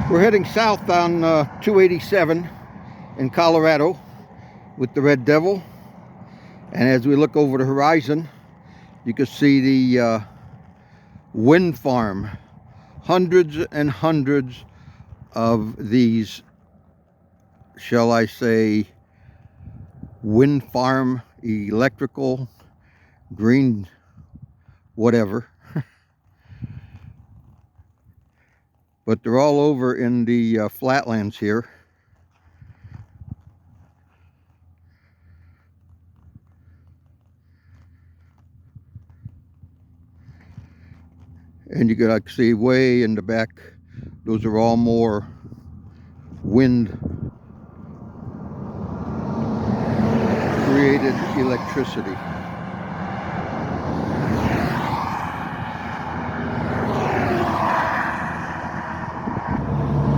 We're heading south on 287 in Colorado with the Red Devil, and as we look over the horizon you can see the wind farm. Hundreds and hundreds of these, shall I say, wind farm, electrical, green, whatever. But they're all over in the flatlands here. And you can see way in the back, those are all more wind created electricity.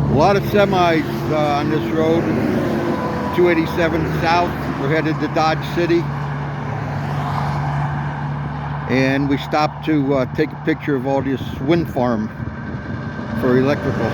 A lot of semis on this road, 287 south. We're headed to Dodge City. And we stopped to take a picture of all this wind farm for electrical.